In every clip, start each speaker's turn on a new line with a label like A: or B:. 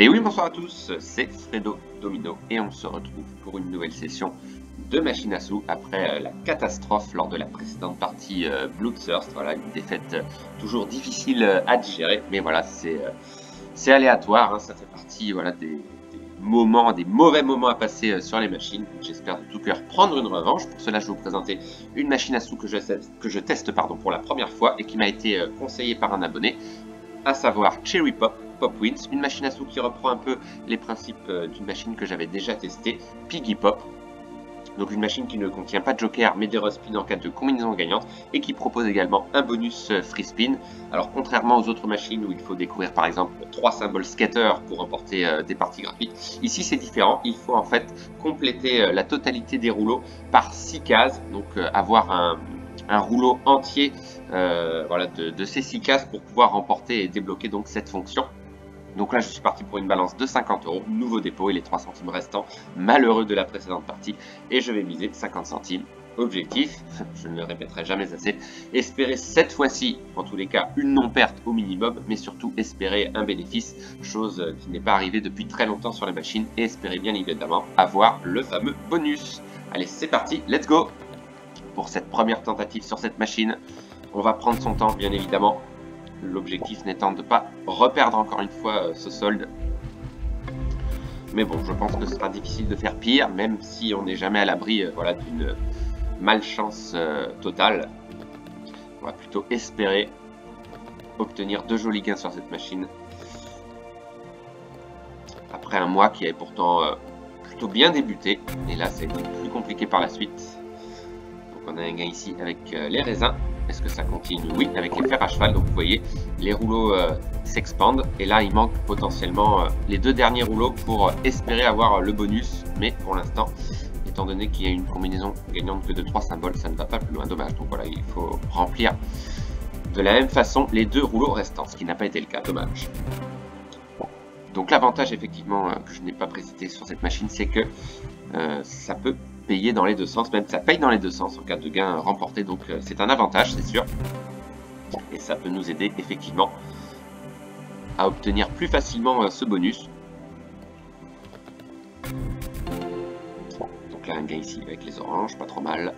A: Et oui, bonsoir à tous, c'est Fredo Domino et on se retrouve pour une nouvelle session de machine à sous après la catastrophe lors de la précédente partie Bloodthirst. Voilà, une défaite toujours difficile à digérer, mais voilà, c'est aléatoire, hein, ça fait partie voilà, des moments, des mauvais moments à passer sur les machines. J'espère de tout cœur prendre une revanche. Pour cela, je vais vous présenter une machine à sous que je teste pour la première fois et qui m'a été conseillée par un abonné, à savoir Cherry Pop Wins, une machine à sous qui reprend un peu les principes d'une machine que j'avais déjà testée, Piggy Pop. Donc une machine qui ne contient pas de joker mais des respins en cas de combinaison gagnante et qui propose également un bonus free spin. Alors contrairement aux autres machines où il faut découvrir par exemple 3 symboles scatter pour remporter des parties gratuites, ici c'est différent, il faut en fait compléter la totalité des rouleaux par 6 cases, donc avoir un rouleau entier voilà, de ces 6 cases pour pouvoir remporter et débloquer donc cette fonction. Donc là, je suis parti pour une balance de 50 €, nouveau dépôt et les 3 centimes restants, malheureux de la précédente partie. Et je vais miser 50 centimes. Objectif, je ne le répéterai jamais assez, espérer cette fois-ci, en tous les cas, une non-perte au minimum, mais surtout espérer un bénéfice, chose qui n'est pas arrivée depuis très longtemps sur les machines, et espérer bien évidemment avoir le fameux bonus. Allez, c'est parti, let's go! Pour cette première tentative sur cette machine, on va prendre son temps, bien évidemment. L'objectif n'étant de ne pas reperdre encore une fois ce solde. Mais bon, je pense que ce sera difficile de faire pire, même si on n'est jamais à l'abri voilà, d'une malchance totale. On va plutôt espérer obtenir 2 jolis gains sur cette machine. Après un mois qui avait pourtant plutôt bien débuté. Et là, c'est plus compliqué par la suite. Donc on a un gain ici avec les raisins. Est-ce que ça continue? Oui, avec les fers à cheval. Donc vous voyez, les rouleaux s'expandent. Et là, il manque potentiellement les 2 derniers rouleaux pour espérer avoir le bonus. Mais pour l'instant, étant donné qu'il y a une combinaison gagnante que de 3 symboles, ça ne va pas plus loin. Dommage. Donc voilà, il faut remplir de la même façon les 2 rouleaux restants, ce qui n'a pas été le cas. Dommage. Donc l'avantage, effectivement, que je n'ai pas précisé sur cette machine, c'est que ça peut payer dans les 2 sens, même ça paye dans les 2 sens en cas de gain remporté, donc c'est un avantage, c'est sûr. Et ça peut nous aider effectivement à obtenir plus facilement ce bonus. Donc là, un gain ici avec les oranges, pas trop mal.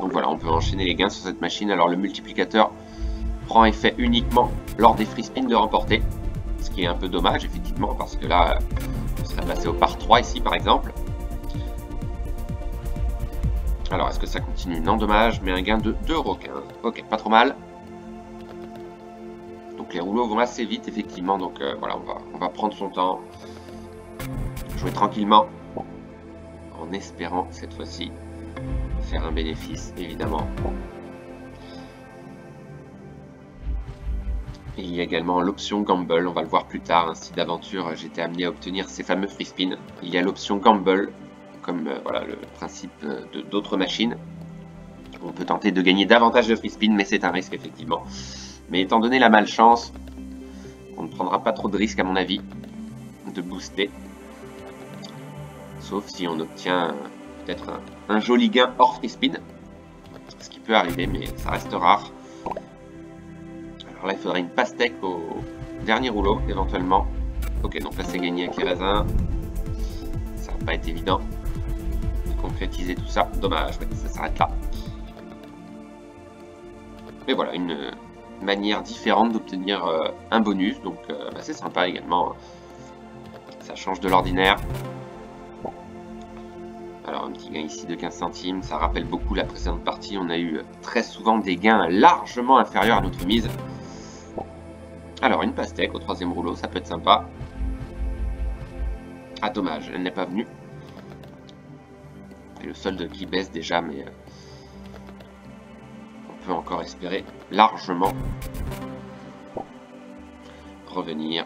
A: Donc voilà, on peut enchaîner les gains sur cette machine. Alors le multiplicateur prend effet uniquement lors des free spins de remporter, ce qui est un peu dommage effectivement, parce que là, on serait passé au par 3 ici par exemple. Alors est-ce que ça continue? Non, dommage, mais un gain de 2,15 €. Ok, pas trop mal. Donc les rouleaux vont assez vite effectivement, donc voilà, on va prendre son temps, jouer tranquillement, en espérant cette fois-ci faire un bénéfice évidemment. Et il y a également l'option Gamble, on va le voir plus tard, hein, si d'aventure j'étais amené à obtenir ces fameux free spins. Il y a l'option Gamble, comme voilà le principe d'autres machines. On peut tenter de gagner davantage de free spins, mais c'est un risque effectivement. Mais étant donné la malchance, on ne prendra pas trop de risques à mon avis de booster. Sauf si on obtient peut-être un joli gain hors free spin, ce qui peut arriver, mais ça reste rare. Alors là, il faudrait une pastèque au dernier rouleau, éventuellement. Ok, donc là, c'est gagné avec les raisins. Ça va pas être évident de concrétiser tout ça. Dommage, ouais, ça s'arrête là. Mais voilà, une manière différente d'obtenir un bonus. Donc, bah, c'est sympa également. Ça change de l'ordinaire. Alors, un petit gain ici de 15 centimes. Ça rappelle beaucoup la précédente partie. On a eu très souvent des gains largement inférieurs à notre mise. Alors, une pastèque au 3e rouleau, ça peut être sympa. Ah, dommage, elle n'est pas venue. Et le solde qui baisse déjà, mais on peut encore espérer largement revenir.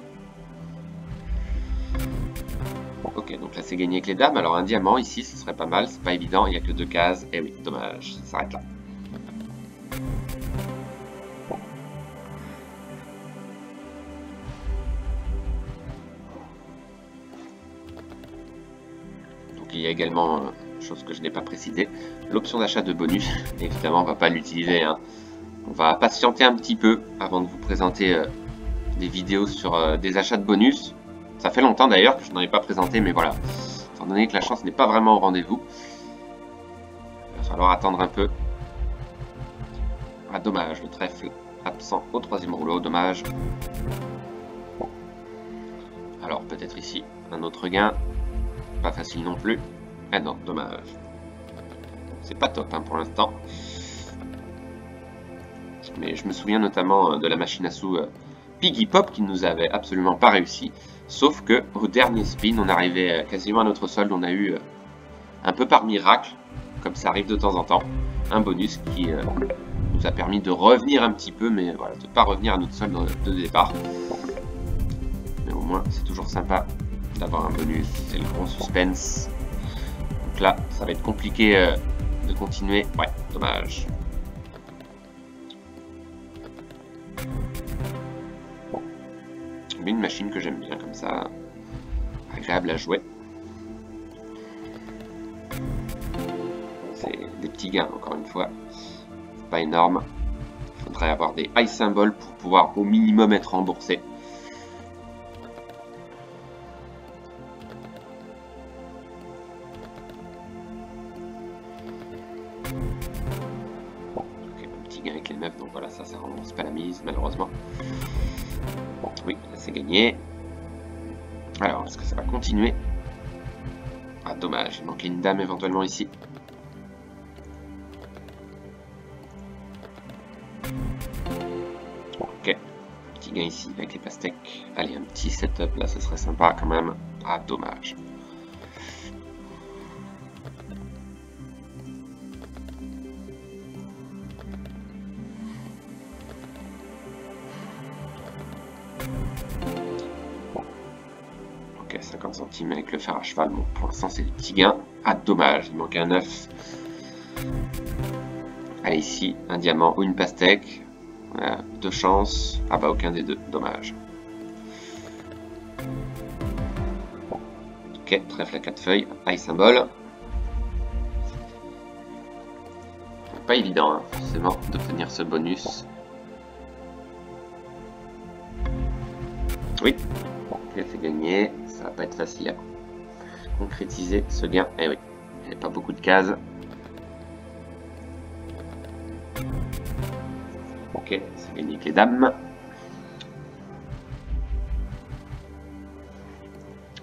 A: Ok, donc là c'est gagné avec les dames. Alors un diamant ici, ce serait pas mal, c'est pas évident, il n'y a que 2 cases. Et oui, dommage, ça s'arrête là. Il y a également, chose que je n'ai pas précisé, l'option d'achat de bonus. Évidemment, on ne va pas l'utiliser, hein. On va patienter un petit peu avant de vous présenter des vidéos sur des achats de bonus. Ça fait longtemps d'ailleurs que je n'en ai pas présenté, mais voilà. Étant donné que la chance n'est pas vraiment au rendez-vous, il va falloir attendre un peu. Ah, dommage, le trèfle absent au 3e rouleau, dommage. Alors, peut-être ici, un autre gain. Pas facile non plus. Ah non, dommage. C'est pas top hein, pour l'instant. Mais je me souviens notamment de la machine à sous Piggy Pop qui nous avait absolument pas réussi. Sauf que au dernier spin, on arrivait quasiment à notre solde. On a eu un peu par miracle, comme ça arrive de temps en temps, un bonus qui nous a permis de revenir un petit peu, mais voilà, de ne pas revenir à notre solde de départ. Mais au moins, c'est toujours sympa d'avoir un bonus. C'est le gros suspense. Donc là, ça va être compliqué de continuer. Ouais, dommage. Mais une machine que j'aime bien comme ça, agréable à jouer. C'est des petits gains encore une fois, c'est pas énorme. Il faudrait avoir des high symbols pour pouvoir au minimum être remboursé. Ok, un petit gain avec les 9, donc voilà, ça rembourse pas la mise malheureusement. Oui, là c'est gagné. Alors, est-ce que ça va continuer? Ah, dommage, il manquait une dame éventuellement ici. Ok, petit gain ici avec les pastèques. Allez, un petit setup là, ce serait sympa quand même. Ah, dommage. Ok, 50 centimes avec le fer à cheval. Bon, pour l'instant, c'est le petit gain. Ah, dommage, il manquait un 9. Allez, ici, un diamant ou une pastèque. Deux chances. Ah bah, aucun des deux. Dommage. Ok, trèfle à 4 feuilles. High symbole. Pas évident, hein, forcément, d'obtenir ce bonus. Oui. Ok, c'est gagné. Ça va pas être facile à concrétiser ce gain. Eh oui, il n'y a pas beaucoup de cases. Ok, c'est gagné avec les dames.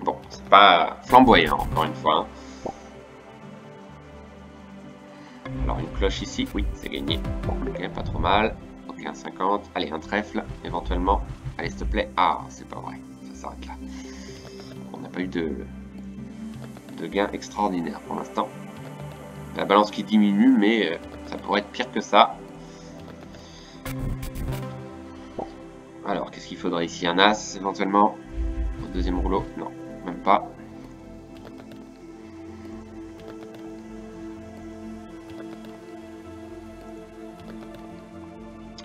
A: Bon, c'est pas flamboyant encore une fois. Hein. Alors une cloche ici, oui, c'est gagné. Ok, pas trop mal. Ok, un 50. Allez, un trèfle, éventuellement. Allez, s'il te plaît. Ah, c'est pas vrai. Ça s'arrête là. On n'a pas eu de gain extraordinaire pour l'instant. La balance qui diminue, mais ça pourrait être pire que ça. Alors, qu'est-ce qu'il faudrait ici? Un as, éventuellement. Au 2e rouleau? Non, même pas.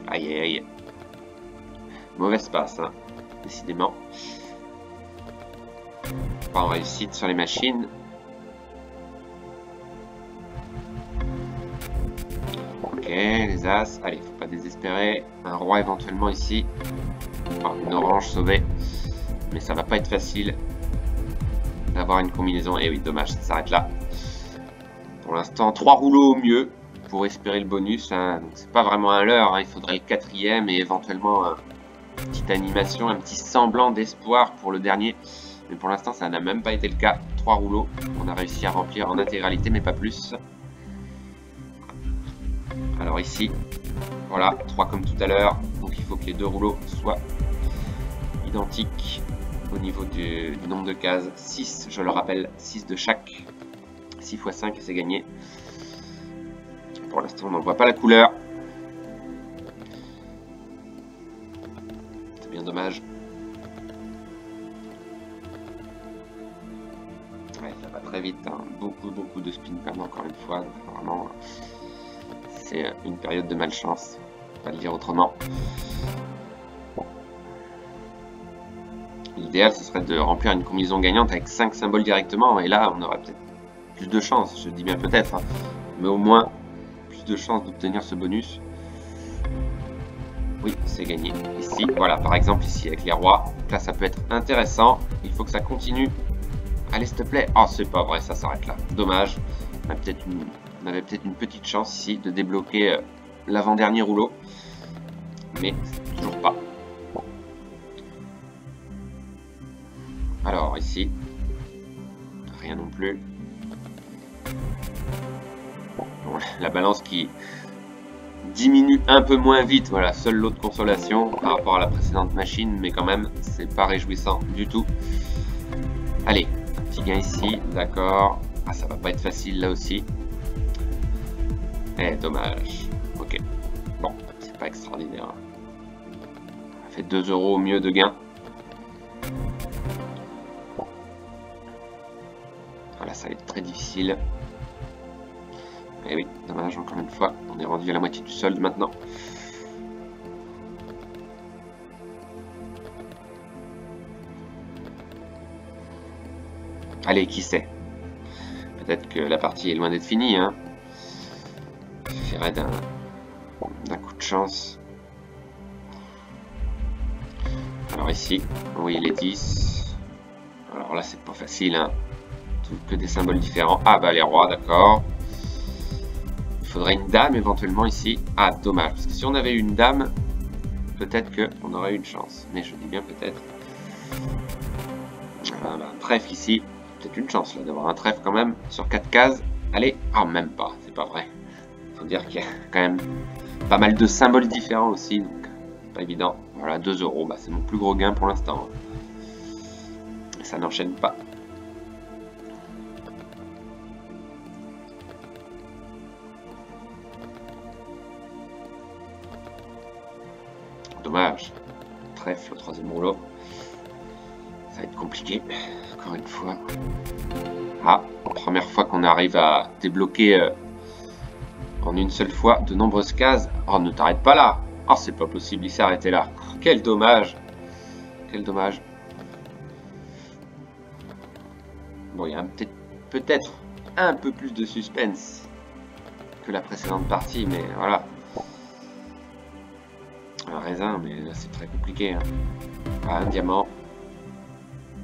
A: Aïe, aïe, aïe. Mauvaise passe, hein, décidément. Pas en réussite sur les machines. Ok, les as. Allez, faut pas désespérer. Un roi éventuellement ici. Oh, une orange sauvée. Mais ça va pas être facile d'avoir une combinaison. Et oui, dommage, ça s'arrête là. Pour l'instant, 3 rouleaux au mieux pour espérer le bonus. Hein. Donc c'est pas vraiment un leurre. Hein. Il faudrait le 4e et éventuellement une petite animation, un petit semblant d'espoir pour le dernier. Mais pour l'instant, ça n'a même pas été le cas. 3 rouleaux. On a réussi à remplir en intégralité, mais pas plus. Alors ici, voilà, 3 comme tout à l'heure. Donc il faut que les 2 rouleaux soient identiques au niveau du nombre de cases. 6, je le rappelle, 6 de chaque. 6 x 5 et c'est gagné. Pour l'instant, on n'en voit pas la couleur. C'est bien dommage. Ouais, ça va très vite. Hein. Beaucoup de spin perdent encore une fois. Donc, vraiment, c'est une période de malchance. On va le dire autrement. L'idéal, ce serait de remplir une combinaison gagnante avec 5 symboles directement. Et là, on aurait peut-être plus de chance. Je dis bien peut-être. Hein. Mais au moins, plus de chances d'obtenir ce bonus. Oui, c'est gagné. Ici, voilà, par exemple, ici, avec les rois. Donc là, ça peut être intéressant. Il faut que ça continue. Allez, s'il te plaît. Oh, c'est pas vrai, ça s'arrête là. Dommage. On avait peut-être une petite chance ici de débloquer l'avant-dernier rouleau. Mais toujours pas. Alors, ici. Rien non plus. Bon, la balance qui diminue un peu moins vite, voilà, seul lot de consolation par rapport à la précédente machine, mais quand même, c'est pas réjouissant du tout. Allez, un petit gain ici, d'accord. Ah, ça va pas être facile là aussi. Eh, dommage. Ok. Bon, c'est pas extraordinaire. Ça fait 2 € au mieux de gain. Voilà, ça va être très difficile. Eh oui, dommage, encore une fois, on est rendu à la moitié du solde maintenant. Allez, qui sait? Peut-être que la partie est loin d'être finie, hein. Il suffirait d'un coup de chance. Alors ici, oui, les 10. Alors là, c'est pas facile, hein. Que des symboles différents. Ah bah les rois, d'accord. Il faudrait une dame éventuellement ici. Ah, dommage, parce que si on avait une dame, peut-être qu'on aurait eu une chance. Mais je dis bien peut-être. Ah, bah, un trèfle ici. Peut-être une chance là d'avoir un trèfle quand même sur 4 cases. Allez, ah, même pas, c'est pas vrai. Faut dire qu'il y a quand même pas mal de symboles différents aussi, donc pas évident. Voilà, 2 €, bah, c'est mon plus gros gain pour l'instant. Ça n'enchaîne pas. Dommage. Trèfle au 3e rouleau. Ça va être compliqué, encore une fois. Ah, première fois qu'on arrive à débloquer en une seule fois de nombreuses cases. Oh, ne t'arrête pas là. Oh, c'est pas possible, il s'est arrêté là. Quel dommage. Quel dommage. Bon, il y a peut-être un peu plus de suspense que la précédente partie, mais voilà. Un raisin, mais là c'est très compliqué. Hein. Ah, un diamant.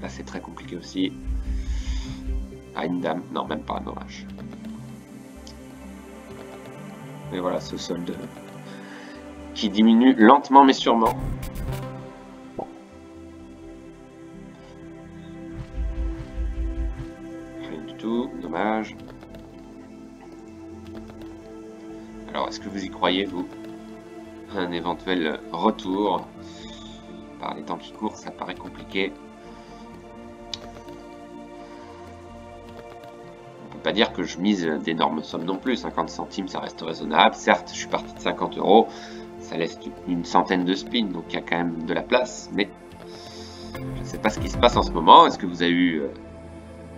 A: Là c'est très compliqué aussi. Ah, une dame. Non, même pas, dommage. Et voilà, ce solde qui diminue lentement mais sûrement. Rien du tout, dommage. Alors, est-ce que vous y croyez, vous? Un éventuel retour. Par les temps qui courent, ça paraît compliqué. On peut pas dire que je mise d'énormes sommes non plus. 50 centimes, ça reste raisonnable. Certes, je suis parti de 50 €. Ça laisse une centaine de spins, donc il y a quand même de la place. Mais je ne sais pas ce qui se passe en ce moment. Est-ce que vous avez eu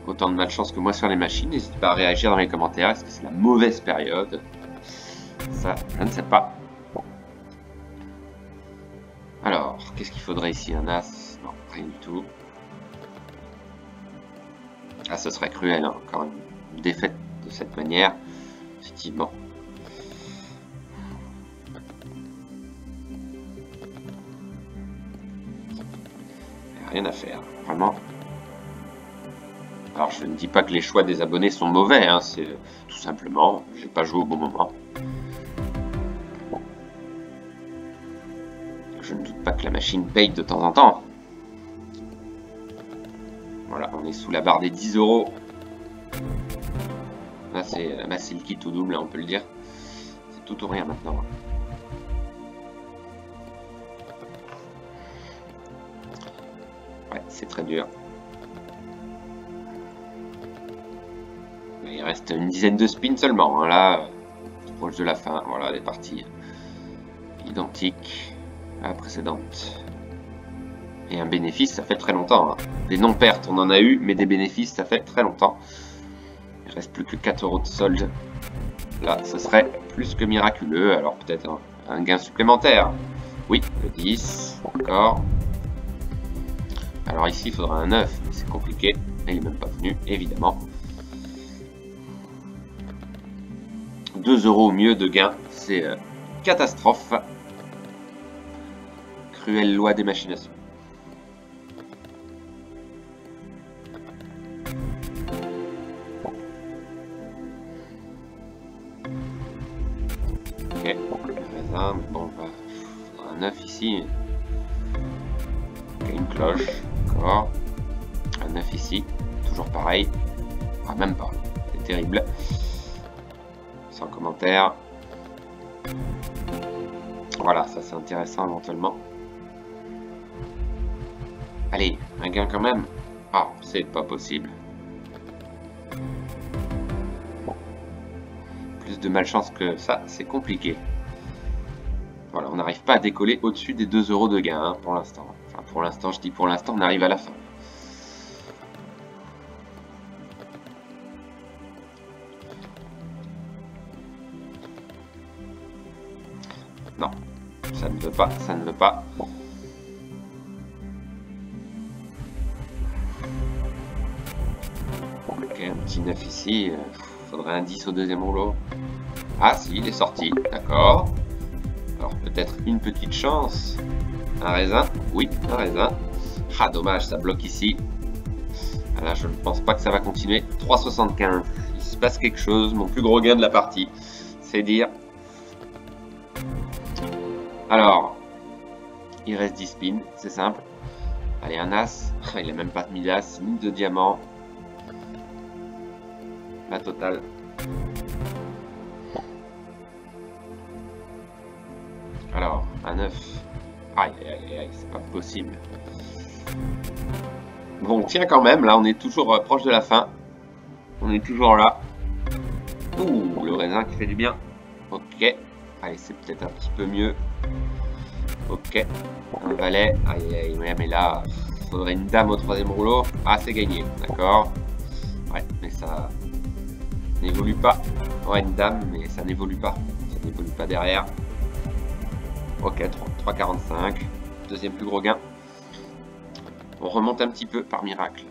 A: autant de malchance que moi sur les machines? N'hésitez pas à réagir dans les commentaires. Est-ce que c'est la mauvaise période? Ça, je ne sais pas. Alors, qu'est-ce qu'il faudrait ici? Un as? Non, rien du tout. Ah, ce serait cruel, hein. Encore une défaite de cette manière. Effectivement. Rien à faire, vraiment. Alors, je ne dis pas que les choix des abonnés sont mauvais, hein. C'est tout simplement, j'ai pas joué au bon moment. Je ne doute pas que la machine paye de temps en temps. Voilà, on est sous la barre des 10 €. Là, c'est le kit au double, on peut le dire. C'est tout ou rien maintenant. Ouais, c'est très dur. Il reste une dizaine de spins seulement. Hein. Là, proche de la fin. Voilà, des parties identiques à la précédente. Et un bénéfice, ça fait très longtemps. Hein. Des non-pertes, on en a eu, mais des bénéfices, ça fait très longtemps. Il reste plus que 4 € de solde. Là, ce serait plus que miraculeux. Alors peut-être un gain supplémentaire. Oui, le 10. Encore. Alors ici, il faudra un 9, mais c'est compliqué. Et il n'est même pas venu, évidemment. 2 € au mieux de gain, c'est catastrophe. cruelle loi des machines à sous. Ok, raisin, bon, un 9 ici. Ok, une cloche, d'accord. Un 9 ici, toujours pareil. Ah, même pas, c'est terrible. Sans commentaire. Voilà, ça c'est intéressant éventuellement. Allez, un gain quand même. Ah, c'est pas possible. Bon. Plus de malchance que ça, c'est compliqué. Voilà, on n'arrive pas à décoller au-dessus des 2 € de gain hein, pour l'instant. Enfin, pour l'instant, je dis pour l'instant, on arrive à la fin. Non, ça ne veut pas, ça ne veut pas. Ok, un petit 9 ici. Faudrait un 10 au deuxième rouleau. Ah si, il est sorti, d'accord. Alors peut-être une petite chance. Un raisin, oui, un raisin. Ah dommage, ça bloque ici. Là, je ne pense pas que ça va continuer. 3,75. Il se passe quelque chose, mon plus gros gain de la partie. C'est dire. Alors, il reste 10 spins, c'est simple. Allez, un as. Il n'a même pas mis d'as, ni de diamant. La totale. Alors, un 9. Aïe, aïe, aïe, c'est pas possible. Bon, on tient quand même, là, on est toujours proche de la fin. On est toujours là. Ouh, le raisin qui fait du bien. Ok. Allez, c'est peut-être un petit peu mieux. Ok. Un valet. Aïe, aïe, mais là, il faudrait une dame au troisième rouleau. Ah, c'est gagné, d'accord. Ouais, mais ça n'évolue pas. Ouais, une dame, mais ça n'évolue pas. Ça n'évolue pas derrière. Ok, 3,45. Deuxième plus gros gain. On remonte un petit peu par miracle.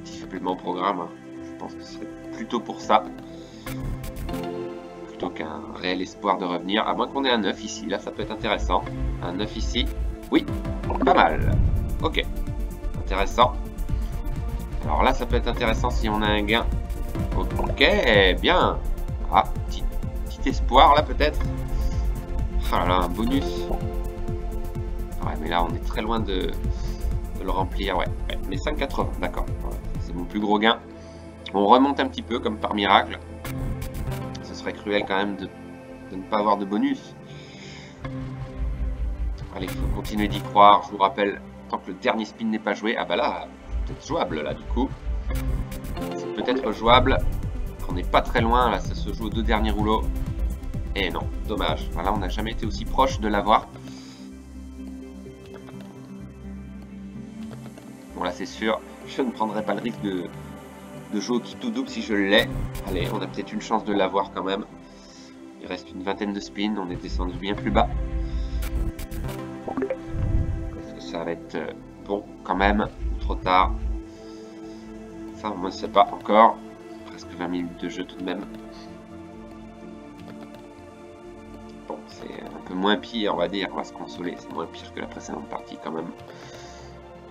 A: Petit supplément au programme. Hein. Je pense que ce serait plutôt pour ça. Plutôt qu'un réel espoir de revenir. À moins qu'on ait un 9 ici. Là, ça peut être intéressant. Un 9 ici. Oui, pas mal. Ok. Intéressant. Alors là, ça peut être intéressant si on a un gain. Ok, bien. Ah, petit espoir là peut-être. Ah là là, un bonus. Ouais, mais là, on est très loin de le remplir. Ouais, mais 5,80, d'accord. Ouais, c'est mon plus gros gain. On remonte un petit peu comme par miracle. Ce serait cruel quand même de ne pas avoir de bonus. Allez, il faut continuer d'y croire. Je vous rappelle, tant que le dernier spin n'est pas joué, ah bah là, peut-être jouable là du coup. C'est peut-être jouable. On n'est pas très loin, là, ça se joue aux 2 derniers rouleaux. Et non, dommage. Voilà, on n'a jamais été aussi proche de l'avoir. Bon là c'est sûr, je ne prendrai pas le risque de jouer au tout double si je l'ai. Allez, on a peut-être une chance de l'avoir quand même. Il reste une vingtaine de spins, on est descendu bien plus bas. Est-ce que ça va être bon quand même, ou trop tard? Ça on ne sait pas encore. Presque 20 minutes de jeu tout de même. Bon, c'est un peu moins pire, on va dire, on va se consoler. C'est moins pire que la précédente partie quand même.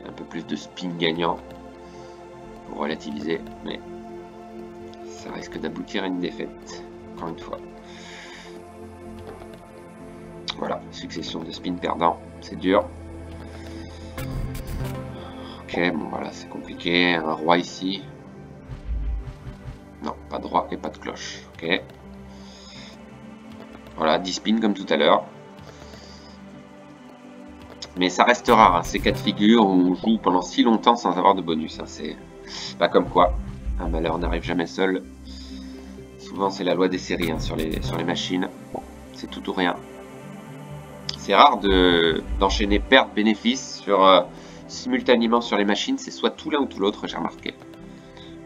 A: Un peu plus de spin gagnant pour relativiser, mais ça risque d'aboutir à une défaite, encore une fois. Voilà, succession de spins perdants, c'est dur. Ok, bon voilà, c'est compliqué. Un roi ici. Non, pas de roi et pas de cloche. Ok. Voilà, 10 spins comme tout à l'heure. Mais ça reste rare, hein, ces cas de figure où on joue pendant si longtemps sans avoir de bonus. Hein, c'est pas comme quoi. Un malheur n'arrive jamais seul. Souvent, c'est la loi des séries hein, sur les machines. C'est tout ou rien. C'est rare d'enchaîner perte-bénéfice sur simultanément sur les machines. C'est soit tout l'un ou tout l'autre, j'ai remarqué.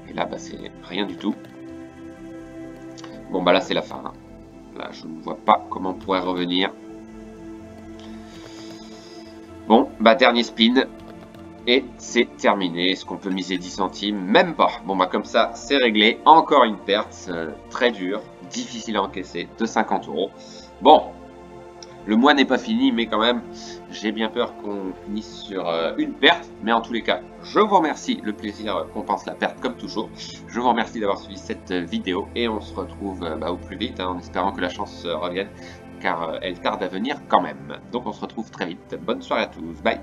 A: Et là, bah, c'est rien du tout. Bon, bah là, c'est la fin. Hein. Là, je ne vois pas comment on pourrait revenir. Bon, bah dernier spin. Et c'est terminé. Est-ce qu'on peut miser 10 centimes? Même pas. Bon, bah comme ça, c'est réglé. Encore une perte. Très dure. Difficile à encaisser. De 50 €. Bon. Le mois n'est pas fini, mais quand même, j'ai bien peur qu'on finisse sur une perte. Mais en tous les cas, je vous remercie. Le plaisir compense la perte comme toujours. Je vous remercie d'avoir suivi cette vidéo et on se retrouve au plus vite, hein, en espérant que la chance revienne, car elle tarde à venir quand même. Donc on se retrouve très vite. Bonne soirée à tous. Bye.